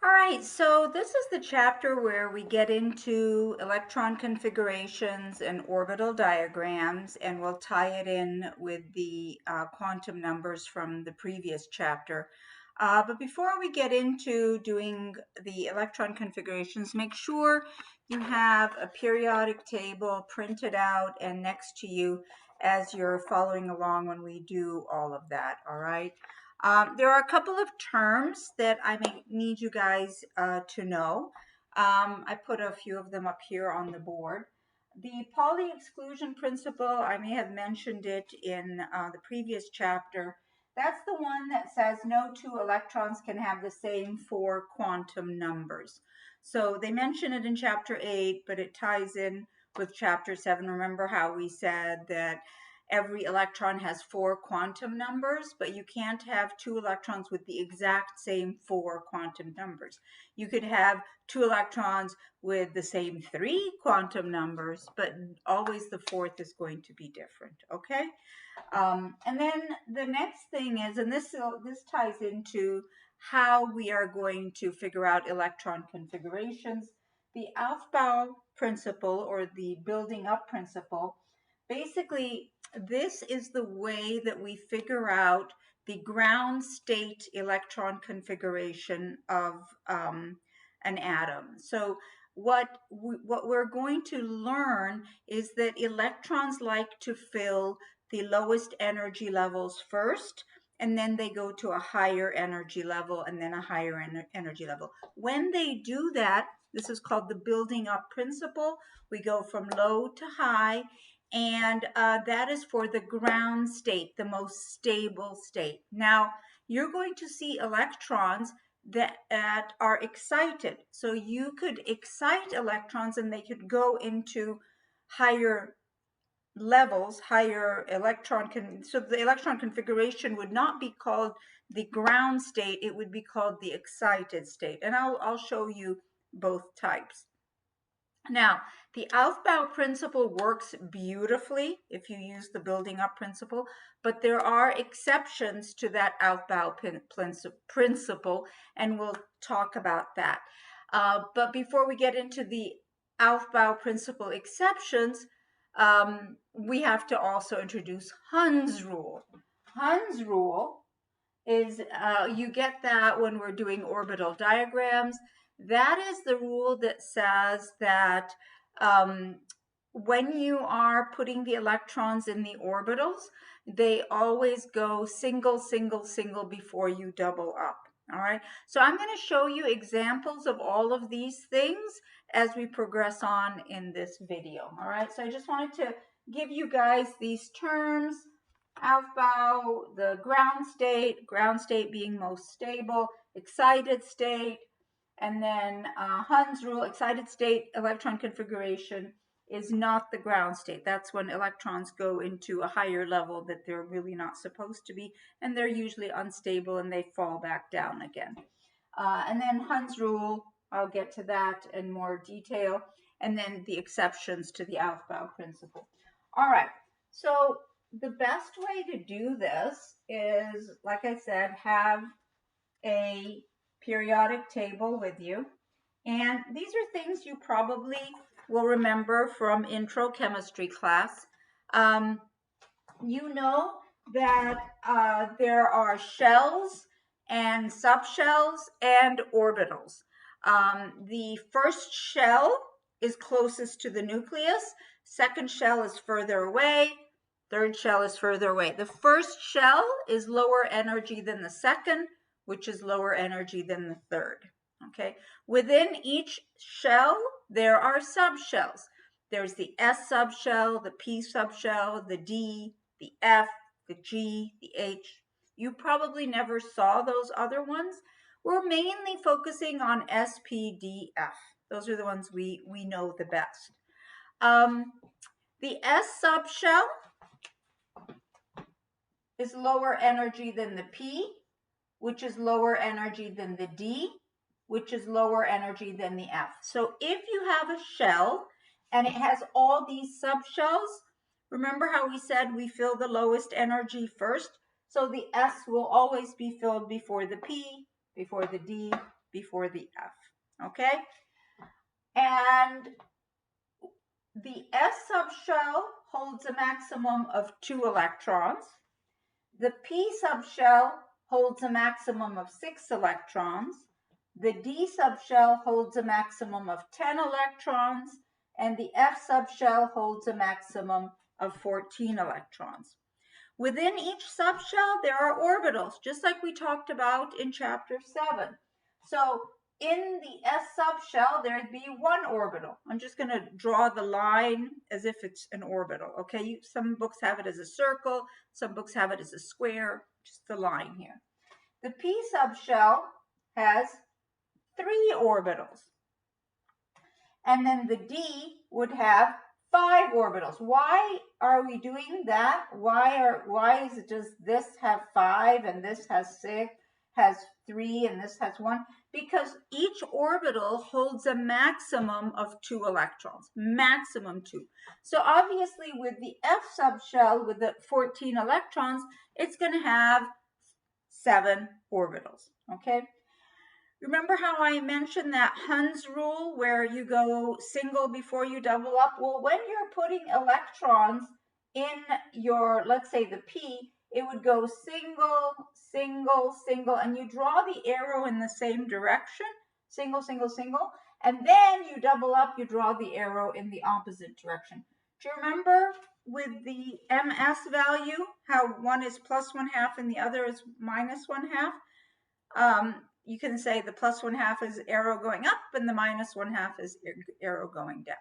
All right, so this is the chapter where we get into electron configurations and orbital diagrams, and we'll tie it in with the quantum numbers from the previous chapter. But before we get into doing the electron configurations, make sure you have a periodic table printed out and next to you as you're following along when we do all of that, all right? There are a couple of terms that I may need you guys to know. I put a few of them up here on the board. The Pauli exclusion principle, I may have mentioned it in the previous chapter. That's the one that says no two electrons can have the same four quantum numbers. So they mention it in chapter 8, but it ties in with chapter 7. Remember how we said that every electron has four quantum numbers, but you can't have two electrons with the exact same four quantum numbers. You could have two electrons with the same three quantum numbers, but always the fourth is going to be different, okay? And then the next thing is, and this ties into how we are going to figure out electron configurations, the Aufbau principle, or the building up principle. Basically, this is the way that we figure out the ground state electron configuration of an atom. So what we're going to learn is that electrons like to fill the lowest energy levels first, and then they go to a higher energy level and then a higher energy level. When they do that, this is called the building up principle. We go from low to high, and that is for the ground state, the most stable state. Now, you're going to see electrons that are excited. So you could excite electrons and they could go into higher levels, higher electron so the electron configuration would not be called the ground state, it would be called the excited state. And I'll show you both types. Now, the Aufbau principle works beautifully if you use the building up principle, but there are exceptions to that Aufbau principle, and we'll talk about that. But before we get into the Aufbau principle exceptions, we have to also introduce Hund's rule. Hund's rule is, you get that when we're doing orbital diagrams. That is the rule that says that when you are putting the electrons in the orbitals, they always go single, single, single before you double up. All right, so I'm going to show you examples of all of these things as we progress on in this video. All right, so I just wanted to give you guys these terms. Aufbau, the ground state being most stable, excited state, and then Hund's rule, excited state electron configuration is not the ground state. That's when electrons go into a higher level that they're really not supposed to be, and they're usually unstable and they fall back down again. And then Hund's rule, I'll get to that in more detail, and then the exceptions to the Aufbau principle. All right, so the best way to do this is, like I said, have a periodic table with you. And these are things you probably will remember from intro chemistry class. You know that there are shells and subshells and orbitals. The first shell is closest to the nucleus. Second shell is further away. Third shell is further away. The first shell is lower energy than the second, which is lower energy than the third. Okay. Within each shell, there are subshells. There's the S subshell, the P subshell, the D, the F, the G, the H. You probably never saw those other ones. We're mainly focusing on S, P, D, F. Those are the ones we know the best. The S subshell is lower energy than the P, which is lower energy than the D, which is lower energy than the F. So if you have a shell and it has all these subshells, remember how we said we fill the lowest energy first? So the S will always be filled before the P, before the D, before the F, okay? And the S subshell holds a maximum of 2 electrons. The P subshell holds a maximum of 6 electrons. The D subshell holds a maximum of 10 electrons, and the F subshell holds a maximum of 14 electrons. Within each subshell, there are orbitals, just like we talked about in chapter 7. So in the S subshell, there'd be 1 orbital. I'm just going to draw the line as if it's an orbital, okay? Some books have it as a circle, some books have it as a square, just the line here. The P subshell has 3 orbitals. And then the D would have 5 orbitals. Why are we doing that? Why does this have 5 and this has 6, has 3 and this has 1? Because each orbital holds a maximum of 2 electrons, maximum 2. So obviously with the F subshell with the 14 electrons, it's going to have 7 orbitals, okay? Remember how I mentioned that Hund's rule where you go single before you double up? Well, when you're putting electrons in your, let's say the P, it would go single, single, single, and you draw the arrow in the same direction, single, single, single, and then you double up, you draw the arrow in the opposite direction. Do you remember with the MS value, how one is plus 1/2 and the other is minus 1/2? You can say the plus 1/2 is arrow going up and the minus 1/2 is arrow going down.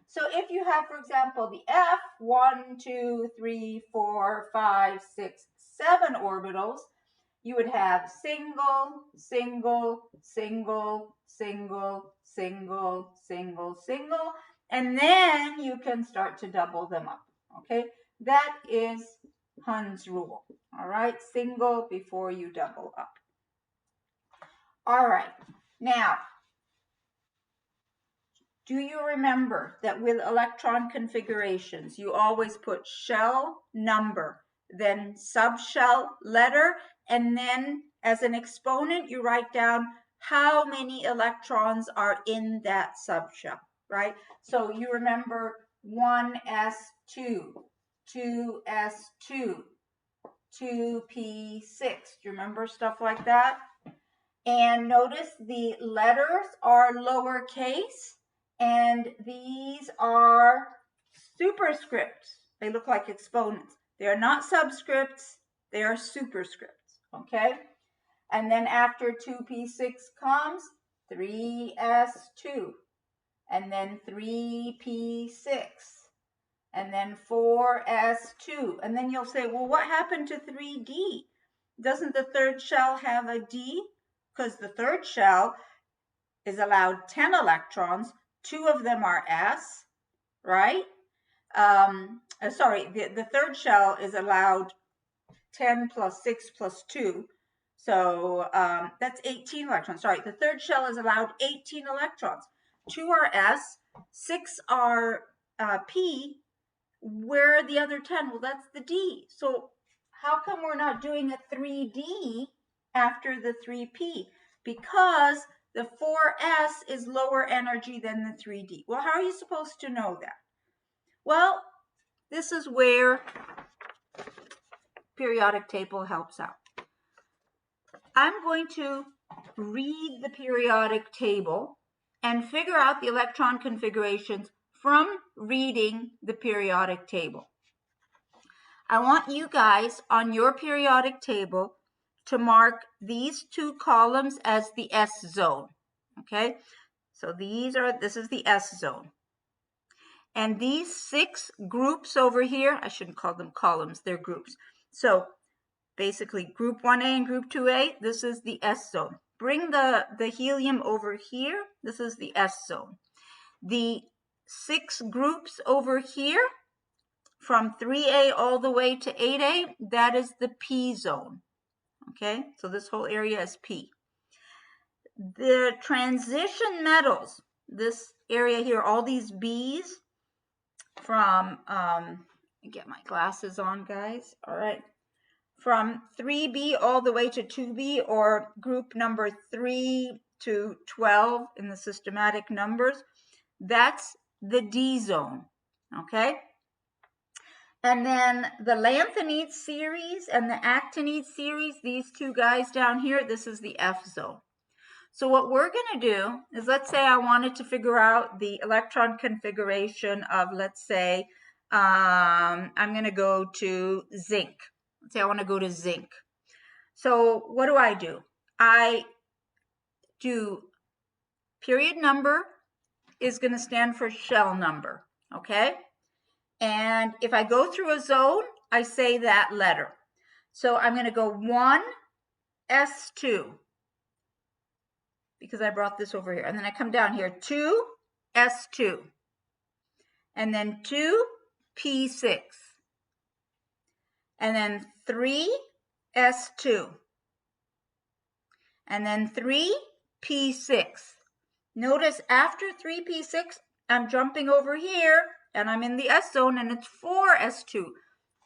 So if you have, for example, the F, 1, 2, 3, 4, 5, 6, 7 orbitals, you would have single, single, single, single, single, single, single, and then you can start to double them up, okay? That is Hund's rule, all right? Single before you double up. All right, now, do you remember that with electron configurations, you always put shell number, then subshell letter, and then as an exponent, you write down how many electrons are in that subshell, right? So you remember 1s2, 2s2, 2p6. Do you remember stuff like that? And notice the letters are lowercase, and these are superscripts. They look like exponents. They are not subscripts, they are superscripts, okay? And then after 2p6 comes 3s2, and then 3p6, and then 4s2. And then you'll say, well, what happened to 3d? Doesn't the third shell have a d? Because the third shell is allowed 10 electrons, 2 of them are S, right? The third shell is allowed 10 plus 6 plus 2, so that's 18 electrons. Sorry, the third shell is allowed 18 electrons. 2 are S, 6 are P. Where are the other 10? Well, that's the D. So how come we're not doing a 3D after the 3p? Because the 4s is lower energy than the 3d. Well, how are you supposed to know that? Well, this is where periodic table helps out. I'm going to read the periodic table and figure out the electron configurations from reading the periodic table. I want you guys on your periodic table to mark these 2 columns as the S zone, okay? So this is the S zone. And these 6 groups over here, I shouldn't call them columns, they're groups. So basically group 1A and group 2A, this is the S zone. Bring the helium over here, this is the S zone. The 6 groups over here, from 3A all the way to 8A, that is the P zone. Okay, so this whole area is P. The transition metals, this area here, all these B's from, get my glasses on, guys. All right. from 3B all the way to 2B, or group number 3 to 12 in the systematic numbers, that's the D zone, okay? And then the lanthanide series and the actinide series, these two guys down here, this is the F zone. So what we're going to do is, let's say I wanted to figure out the electron configuration of, let's say, I'm going to go to zinc. Let's say I want to go to zinc. So what do? I do period number is going to stand for shell number, okay? And if I go through a zone, I say that letter. So I'm going to go 1s2, because I brought this over here. And then I come down here, 2s2, and then 2p6, and then 3s2, and then 3p6. Notice after 3p6, I'm jumping over here, and I'm in the S zone, and it's 4s2.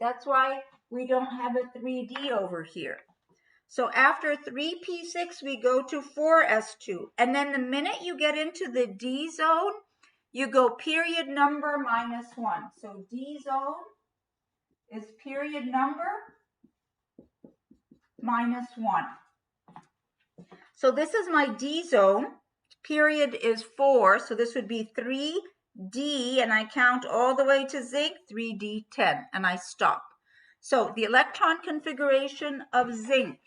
That's why we don't have a 3D over here. So after 3p6, we go to 4s2. And then the minute you get into the D zone, you go period number -1. So D zone is period number -1. So this is my D zone. Period is 4, so this would be 3D, and I count all the way to zinc, 3D10, and I stop. So the electron configuration of zinc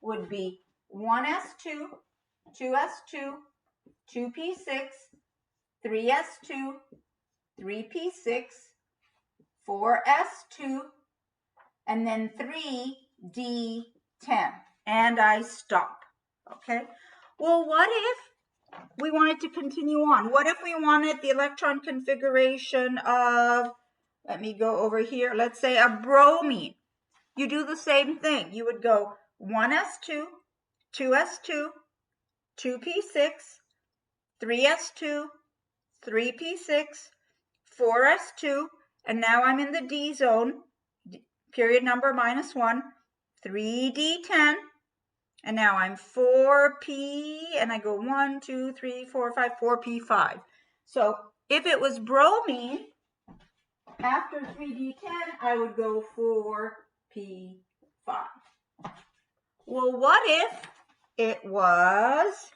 would be 1s2, 2s2, 2p6, 3s2, 3p6, 4s2, and then 3d10, and I stop. Okay, well, what if we wanted to continue on? What if we wanted the electron configuration of, let me go over here, let's say a bromine? You do the same thing. You would go 1s2, 2s2, 2p6, 3s2, 3p6, 4s2, and now I'm in the D zone, period number -1, 3d10, and now I'm 4p, and I go 1, 2, 3, 4, 5, 4p5. So if it was bromine, after 3d10, I would go 4p5. Well, what if it was,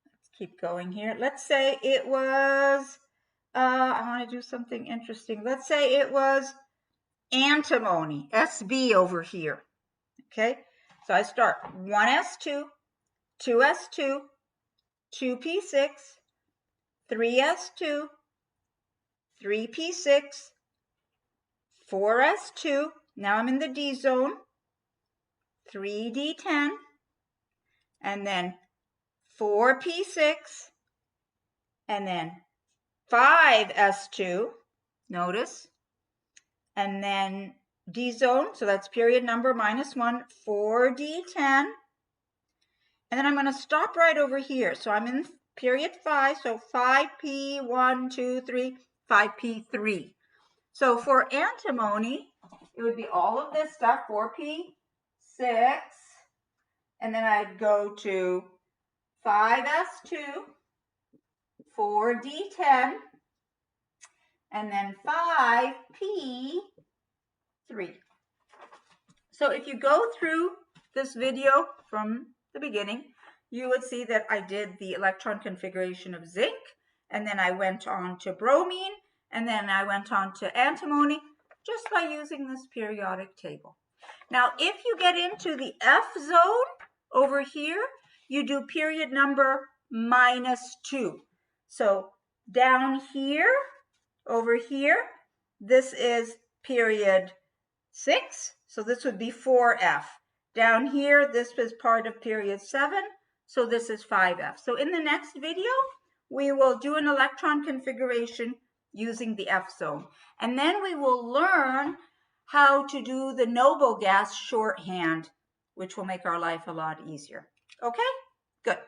let's keep going here. Let's say it was, I want to do something interesting. Let's say it was antimony, SB over here. Okay, so I start 1s2, 2s2, 2p6, 3s2, 3p6, 4s2. Now I'm in the D zone, 3d10, and then 4p6, and then 5s2, notice, and then D zone, so that's period number -1, 4d10, and then I'm going to stop right over here. So I'm in period 5, so 5p, 1, 2, 3, 5p3. So for antimony, it would be all of this stuff, 4p6, and then I'd go to 5s2, 4d10, and then 5p3. So if you go through this video from the beginning, you would see that I did the electron configuration of zinc, and then I went on to bromine, and then I went on to antimony, just by using this periodic table. Now, if you get into the F zone over here, you do period number -2. So down here, over here, this is period 6, so this would be 4F. Down here, this is part of period 7, so this is 5F. So in the next video, we will do an electron configuration using the F zone. And then we will learn how to do the noble gas shorthand, which will make our life a lot easier. Okay? Good.